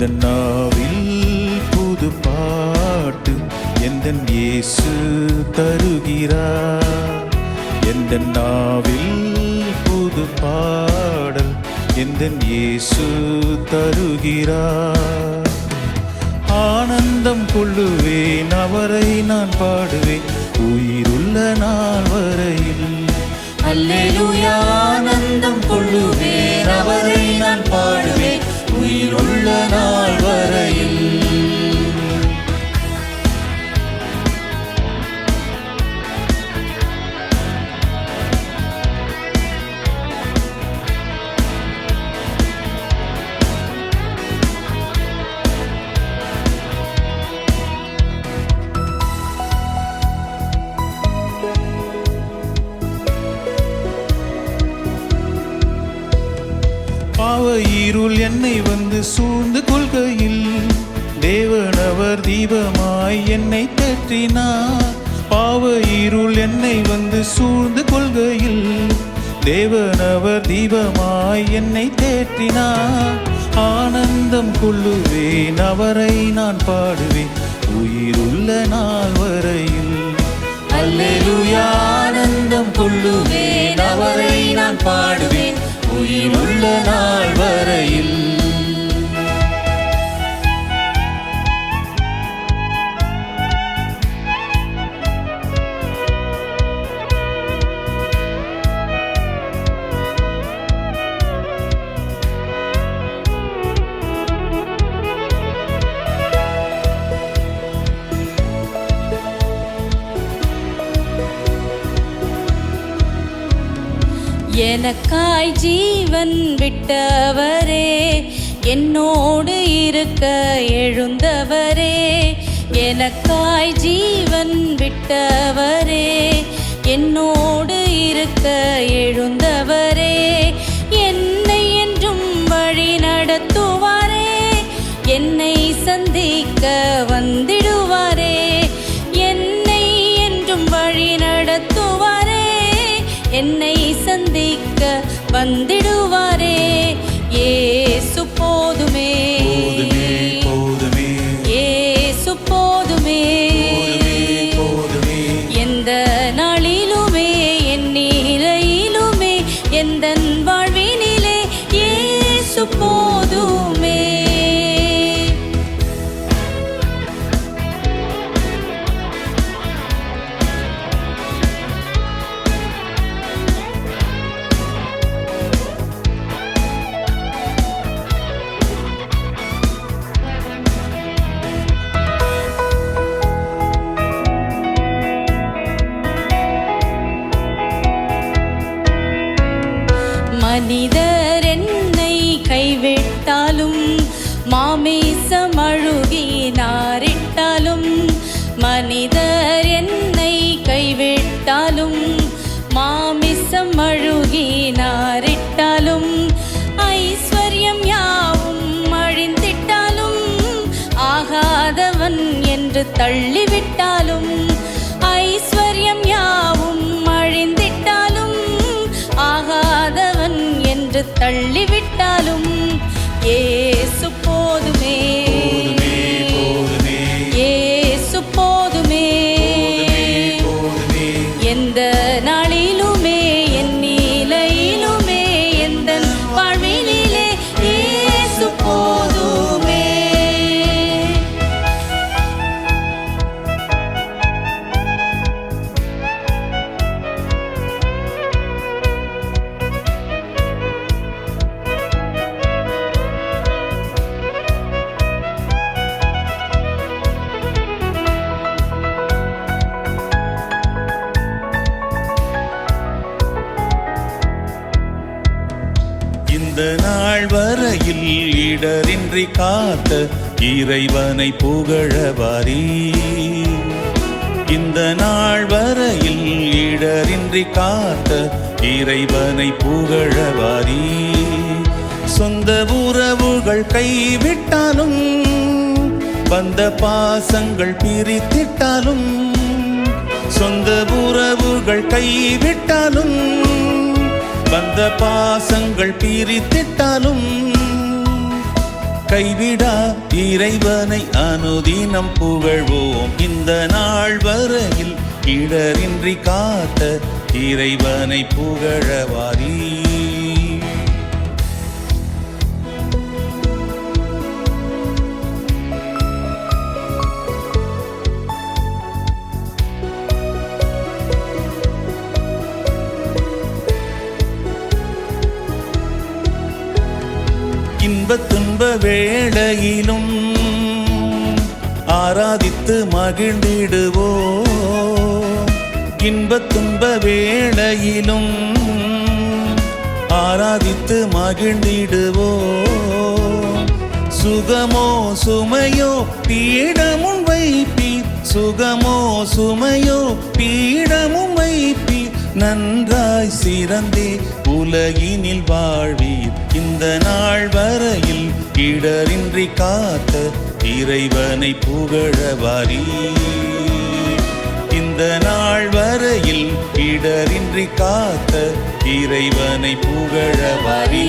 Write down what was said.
எந்த நாவில் புது பாட்டு எந்தன் இயேசு தருகிறார். எந்த நாவில் புது பாடல் எந்தன் இயேசு தருகிறார். ஆனந்தம் கொள்ளுவேன், அவரை நான் பாடுவேன் உயிருள்ள நாள் வரையில். அல்லேலூயா, ஆனந்தம் கொள்ளுவேன், அவரை நான் பாடுவேன் உயிருள்ள நாள் வரையில். பாவ இருள் என்னை வந்து சூழ்ந்து கொள்கையில் தேவனவர் தீபமாய் என்னை தேற்றினார். பாவ இருள் என்னை வந்து சூழ்ந்து கொள்கையில் தேவனவர் தீபமாய் என்னை தேற்றினார். ஆனந்தம் கொள்ளுவேன், அவரை நான் பாடுவேன் உயிருள்ள நாள் வரையில். அல்லேலூயா, ஆனந்தம் கொள்ளுவேன், அவரை நான் பாடுவேன் உயிருள்ள நாள் வரையில். எனக்காய் ஜீவன் விட்டவரே, என்னோடு இருக்க எழுந்தவரே. எனக்காய் ஜீவன் விட்டவரே, என்னோடு இருக்க எழுந்தவரே. என்னை என்றும் வழி நடத்துவாரே, என்னை சந்திக்க வந்திடுவாரே. என்னை என்றும் வழி நடத்துவாரே, என்னை சந்திக்க வந்திடுவாரே. இயேசு போதுமே, போதுமே, இயேசு போதுமே, போதுமே. எந்த நாளிலுமே என் நிலையிலுமே எந்தன் வாழ்வினிலே இயேசு போதுமே. மனிதர் என்னை கைவிட்டாலும், மாமிசம் அழுகி நாரிட்டாலும். மனிதர் என்னை கைவிட்டாலும், மாமிசம் அழுகி நாரிட்டாலும். ஐஸ்வர்யம் யாவும் அழிந்திட்டாலும், ஆகாதவன் என்று தள்ளிவிட்டாலும். ஐஸ்வர்யம் யாவும் அழிந்திட்டாலும், ஆகாதவன் என்று தள்ளிவிட்டாலும் இயேசு போதுமே, இயேசு போதுமே. எந்த நாளிலுமே என் நிலையிலுமே எந்தன் வாழ்வினிலே இயேசு போதுமே. இந்த நாள் வரையில் இடரின்றி காத்த இறைவனை புகழவாரி. இந்த நாள் வரையில் இடரின்றி காத்த இறைவனை புகழவாரி. சொந்த உறவுகள் கைவிட்டாலும், வந்த பாசங்கள் பிரித்திட்டாலும். சொந்த உறவுகள் கைவிட்டாலும், வந்த பாசங்கள் பிரித்திட்டாலும். கைவிடா இறைவனை அனுதினம் புகழ்வோம். இந்த நாள் வரையில் இடரின்றி காத்த இறைவனை புகழவாரி. இன்பத் துன்ப வேளையிலும் ஆராதித்து மகிழ்ந்திடுவோம். இன்பத் துன்ப வேளையிலும் ஆராதித்து மகிழ்ந்திடுவோம். சுகமோ சுமையோ பீடமும் வைப்பீர், சுகமோ சுமையோ பீடமும் வைப்பீர். நன்றாய் சிறந்தே உலகினில் வாழ்வீர். இந்த நாள் வரையில் இடரின்றி காத்த இறைவனை புகழவாரி. இந்த நாள் வரையில் இடரின்றி காத்த இறைவனை புகழவாரி.